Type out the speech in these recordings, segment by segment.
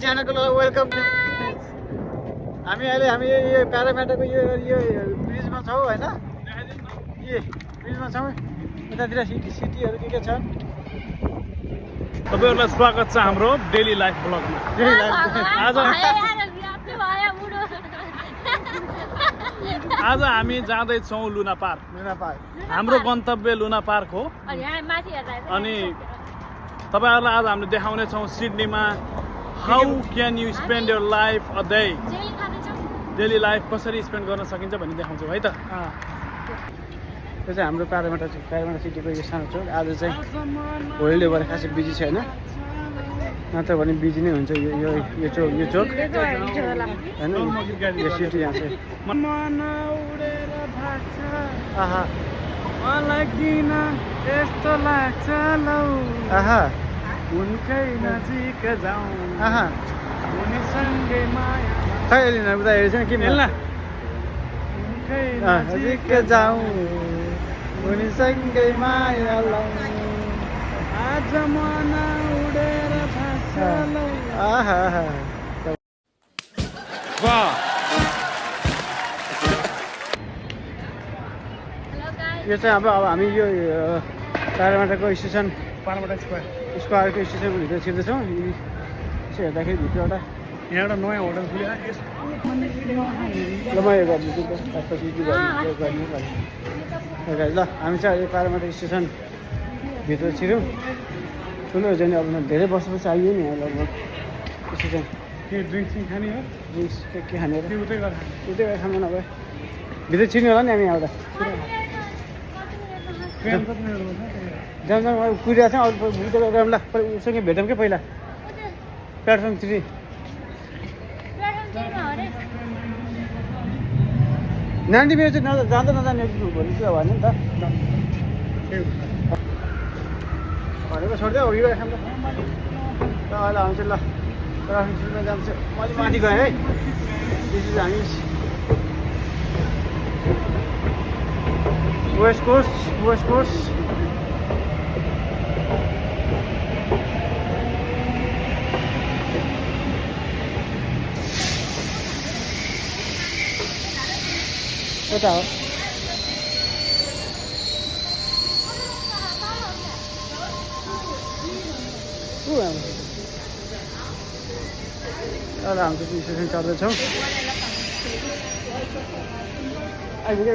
च्यानलको welcome. हामी अहिले यो प्यारामेटाको यो ब्रिजमा छौँ होइन, ए ब्रिजमा छौँ। यतातिर सिटीहरू के छ। तपाईहरुलाई स्वागत छ हाम्रो डेली लाइफ ब्लगमा। आज हामी जाँदैछौँ लुना पार्क। हाम्रो गन्तव्य लुना पार्क हो। अनि तपाईहरुलाई आज हामीले देखाउने छौँ सिडनीमा how can you spend your life a day, daily life कसरी स्पेन्ड गर्न सकिन्छ भन्ने देखाउँछौँ है त। यो चाहिँ हाम्रो प्यारामेटा सिटीको यो सानो चोक। आज चाहिँ होलिडे भएर खासै बिजी छैन, नत्र भने बिजी नै हुन्छ यो चोक होइन। यो सिटी यहाँ चाहिँ आहा मलाई किन यस्तो लाग्छ लौ, आहा उनकै नजिक जाउँ, आहा उनीसँगै माया खै एलिना उता हेरेछ के हेल्न नजिक जाउँ उनीसँगै माया लाउँ। आज मन उडेर भाग्छ लौ। आहा वाह, यो चाहिँ अब हामी यो प्यारामेटाको स्टेसन पार्वटा स्क्वायरको स्टेसनको भित्र छिर्दैछौँ। यसो हेर्दाखेरि भित्र एउटा यहाँ एउटा नयाँ होटल खुल्यो। ल म यो गरिदिन्छु त, त्यसपछि ल हामी चाहिँ अहिले प्यारामेटा स्टेसन भित्र छिर्यौँ। ठुलो चाहिँ अब धेरै वर्षपछि आइयो नि यहाँ लगभग। त्यसो चाहिँ के ड्रिङ्क सिङ खाने हो, ड्रिङ्क्स के खाने र उतै गरेर उतै गएर खानु नभए भित्र छिर्ने होला नि हामी आउँदा। ट्रेन कति मिनट हुन्छ? जाउँ जाउँ अब कुदिरहेको छ। अरू उता गएर ल उसँगै भेटौँ क्या पहिला प्लेटफर्म 3। नानी मेरो चाहिँ जाँदा नजाने भोलि चाहिँ हो नि त भनेको छोडिदियो। यो खान्छ ल अहिले आउँछ। ल प्लेटफर्म 3मा जान्छ। मैले माथि गएँ है। दिस इज हामी वेस्ट कोस्ट। कता हो? अहिले हामी चाहिँ स्टेसन चढ्दैछौँ। आइपुग्यो।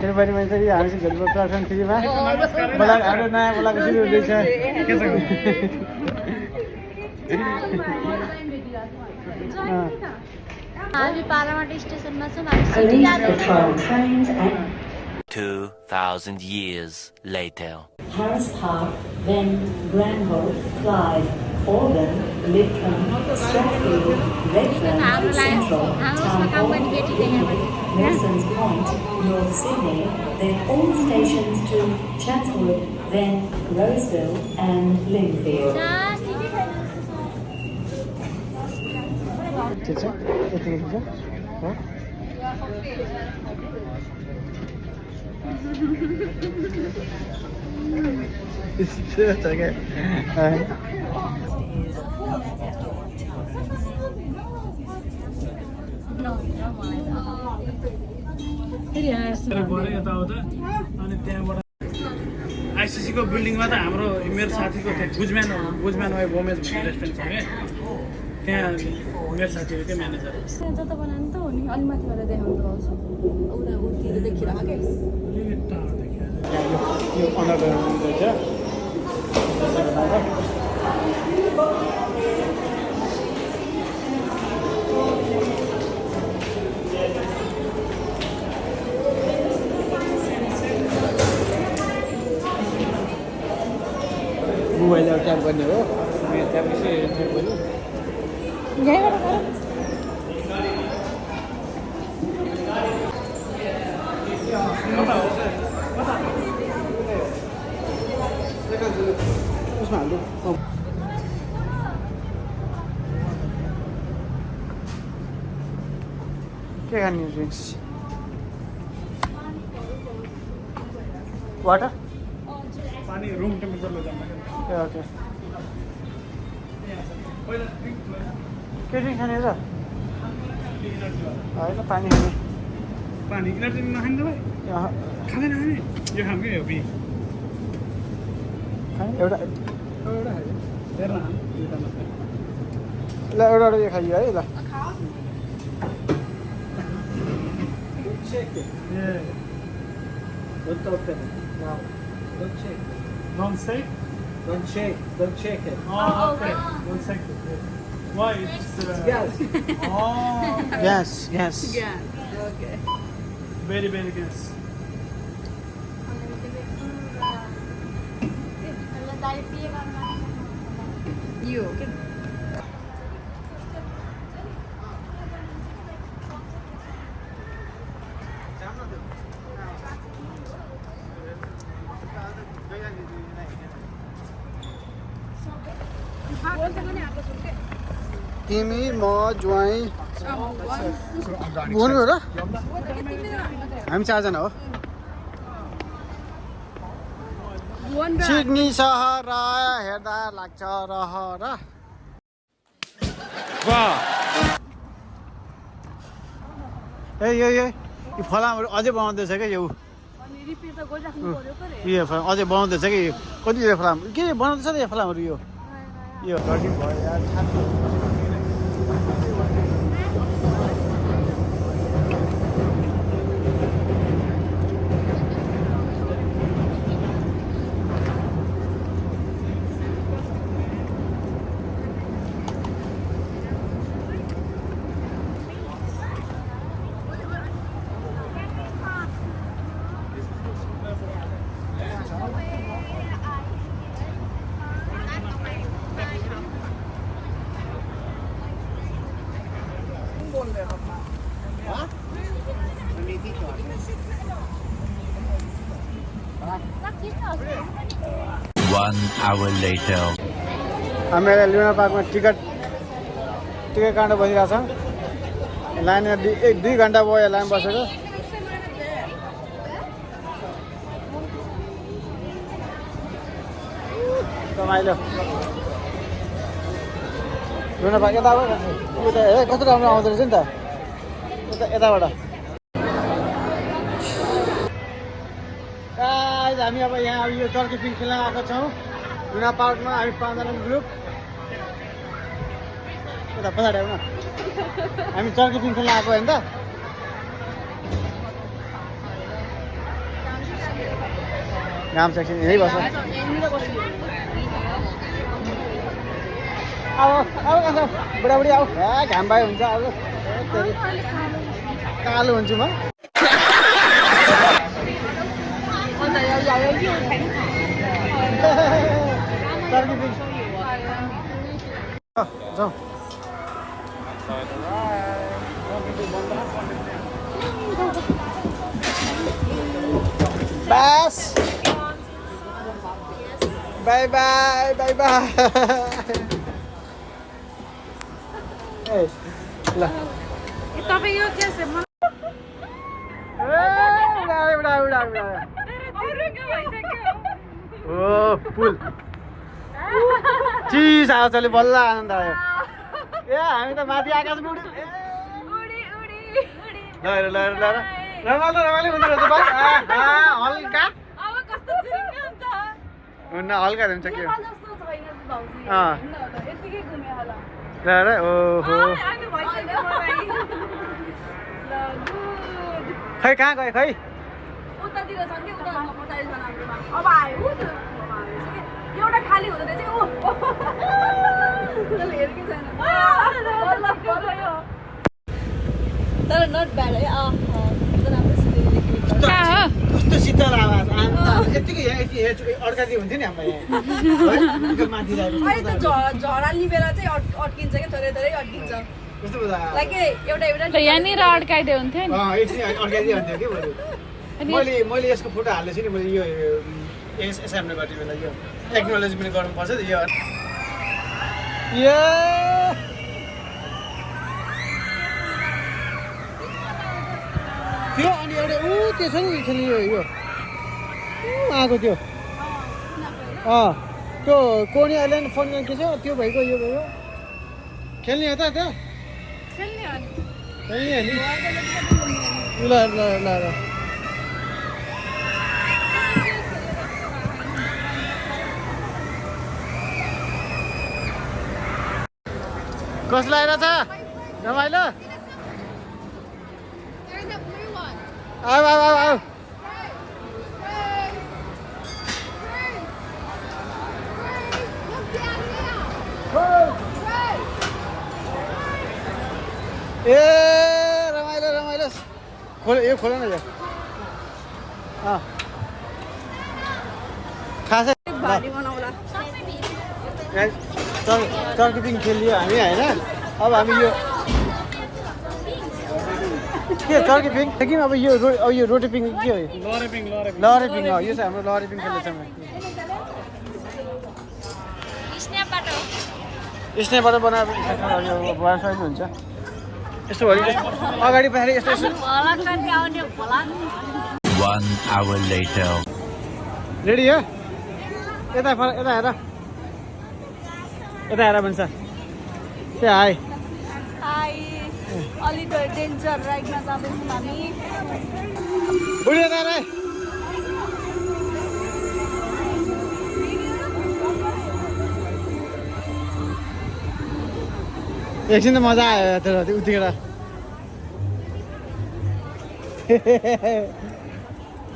मेरो बारी मान्छे हामी चाहिँ भेट प्लेटफर्म 3मा बोलाएको हाम्रो नयाँ बोलाएको सुरु हुँदैछ। हामी पार्लामेन्ट स्टेसनमा छौँ। हामी सिटी जाँदैछौँ। 2,000 years later. Harris Park, then Granville, Clyde, Auburn, Lidcombe, Strathfield, Redfern, Central, Town Hall, Milsons Point, North Sydney, then all stations to Chatswood, then Roseville and Lindfield. ठिक छ यति हुन्छ हो। यस्तो छ क्या यताउता। अनि त्यहाँबाट आइसिसीको बिल्डिङमा त हाम्रो मेरो साथीको बुजम्यान वाइ वोमेन्स भन्ने रेस्टुरेन्ट छ क्या, त्यहाँ मेरो साथीको क्या म्यानेजर। जता बनाउनु त हो नि, अलि माथि गएर देखाउनु पाउँछ। उता उतिर देखिरहेको क्या। यो अन्डरग्राउन्ड रहेछ। मोबाइल ट्याप गर्ने हो। त्यहाँ पछि ट्याप गर्नु। उसमा हाल्नु। के खाने ड्रिङ्क्स? वाटर? पानी रुम टेम्परेचरले जान्छ ओके के ड्रिङ्क खाने र होइन पानी खाने पानी इनर्जी नखाने तपाईँ खाँदैन खाने यो खाम क्या हो एउटा एउटा हेर्न ल एउटा यो खाइयो है ल Don't shake? Don't shake it. Oh, okay. Don't shake it. Why? It's Gas. Oh, gas Okay. very, very good. यो के तिमी म ज्वाइँ बोल्नु र हामी 4 जना हो सिडनी सहर हेर्दा लाग्छ रहर ए यो फलामहरू अझै बनाउँदैछ क्या यो अझै बनाउँदैछ कि कति फलाम के बनाउँदैछ नि यो फलामहरू यो भयो यार One hour later. हामीलाई लुना पार्कमा टिकट काट्न बसिरहेको छ लाइन 1-2 घन्टा भयो लाइन बसेको रमाइलो लुना पार्क यताबाट कस्तो राम्रो आउँदो रहेछ नि त यताबाट हामी अब यहाँ यो चर्की पिङ खेल्न आएको छौँ लुना पार्कमा हामी 5 जना ग्रुप यता पछाडि आउन हामी चर्की पिङ खेल्न आएको होइन त घाम सेक्सन यही बस्छ अब बुढाबुढी आऊ घाम भाइ हुन्छ अब कालो हुन्छु म चर्की पिङ जाउँ बस बाई बाई बाई बाई ए ल तपाईँ यो के छ ओ पुल चिज आउँछ बल्ल आनन्द आयो ए हामी त माथि आकाशमा उड्यो रमाइलो हुँदो रहेछ भाइ हल्का हुन्न हल्का हुन्छ के र ओहो खै कहाँ गयो खै उतातिर छन् कि उता पछाडि छन् हाम्रोमा अब आयो एउटा खाली हुँदो रहेछ हेरेकै छैन तर नट ब्याड है कस्तो शीतल आवाज यतिकै अड्कादी हुन्थ्यो नि हाम्रो यहाँ माथि अहिले त झरा लिबेर चाहिँ अड्किन्छ क्या थोरै थोरै अड्किन्छ लाइक एउटा यहाँनिर अड्काइदियो हुन्थ्यो नि अड्काइदियो हुन्थ्यो कि मैले यसको फोटो हाल्दैछु नि मैले यो एसएमले गर्ने बेला यो एक्नोलेजमेन्ट गर्नुपर्छ नि यो त्यो अनि एउटा त्यो छ नि खेल्ने यो आएको त्यो त्यो कोनी आइल्यान्ड फोन के छ त्यो भएको यो भयो खेल्ने हो त त्यो खेल्ने हो खेल्ने हो नि ल ल ल ल कसलाई आएर छ रमाइलो आऊ आऊ आऊ आऊ ए रमाइलो रमाइलो खोल यो खोल न खासै भारी बनाउला टर्की पिङ खेलियो हामी होइन अब हामी यो के टर्की पिङ कि अब यो रोटी पिङ के हो लरे पिङ लहरे पिङ हो यो चाहिँ हाम्रो लहरे पिङ खेल्दैछ स्न्यापबाट बनाएर बनाउन सक्नुहुन्छ यस्तो भयो अगाडि पछाडि यस्तो यस्तो 1 hour later. रेडी हो यता यता हेर यता हेर भन्छ त्यहाँ हाई हाई अलिक डेन्जर राइडमा जाँदैछौँ हामी बुढी यता हेर एकछिन त मजा आयो तर उतिखेर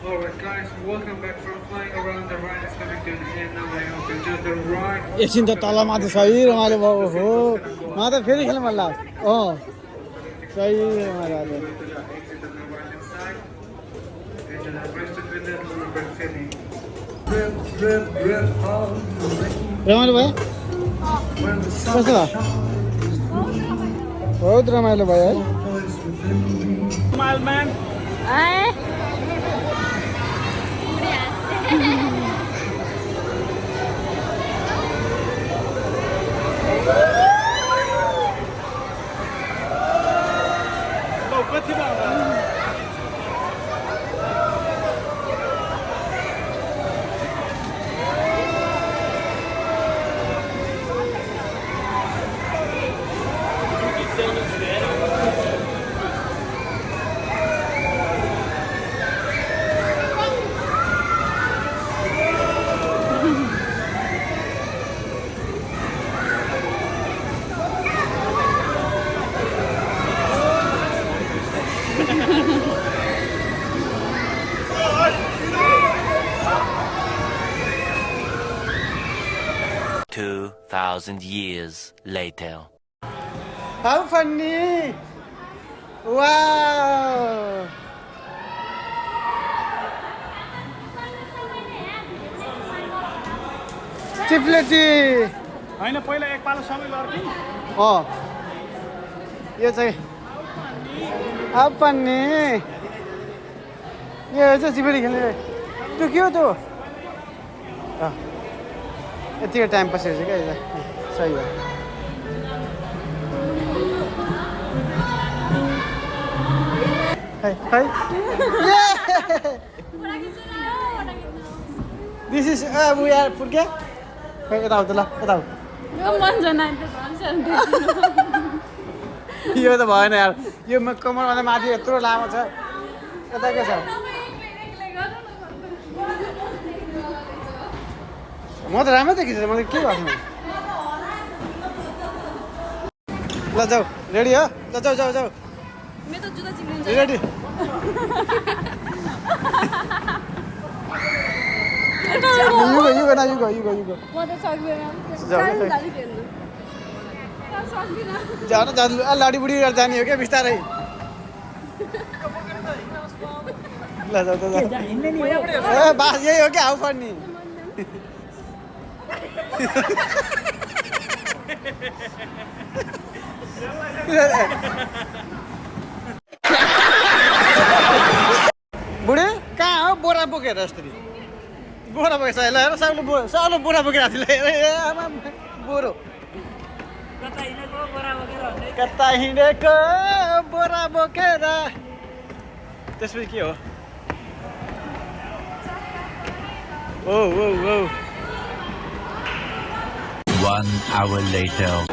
Alright guys, welcome back from flying around the ride is coming to the end now. I hope you enjoyed the ride. एकछिन त तल माथि सही रमाइलो भयो हो मलाई त फेरि खेल्नु मन लाग्यो सही रमाइलो To the exit on the right hand side. And the rest of it is remember feeling. रमाइलो भयो कस्तो भयो बहुत रमाइलो भयो है स्माइल म्यान कति भयो 2,000 years later. How funny! Wow! चिप्लेटी होइन पहिला एक पालो समय लड्थ्यो यो चाहिँ अपन्ने यो चाहिँ चिप्लेटी खेल्ने त्यो के हो त्यो यतिको टाइम पसेको छ क्या यसलाई सही हो खै this is we are Purke खै यता आऊ त ल यता आऊ यो त भएन यार यो कमरमा माथि यत्रो लामो छ यता के छ म त राम्रो देखिन्छ मलाई के भएको ल जाऊ रेडी हो ल जाऊ जाऊ जाऊ मेरो जुत्ता चिप्लिन्छ रेडी you go. म त सक्दिनँ जानु लाडी बुढी जाने हो क्या बिस्तारै ल जाऊ बास यही हो क्या हाउ फन्नी बुढी कहाँ हो बोरा बोकेर यस्तरी बोरा बोकेछ ल हेर साउलो बोरा बोकेर आमा बोरो कता हिँडेको बोरा बोकेर त्यसपछि के हो ओ 1 hour later.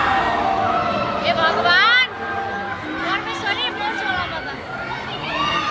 ए भगवान परमेश्वरी मोर्छ होला म त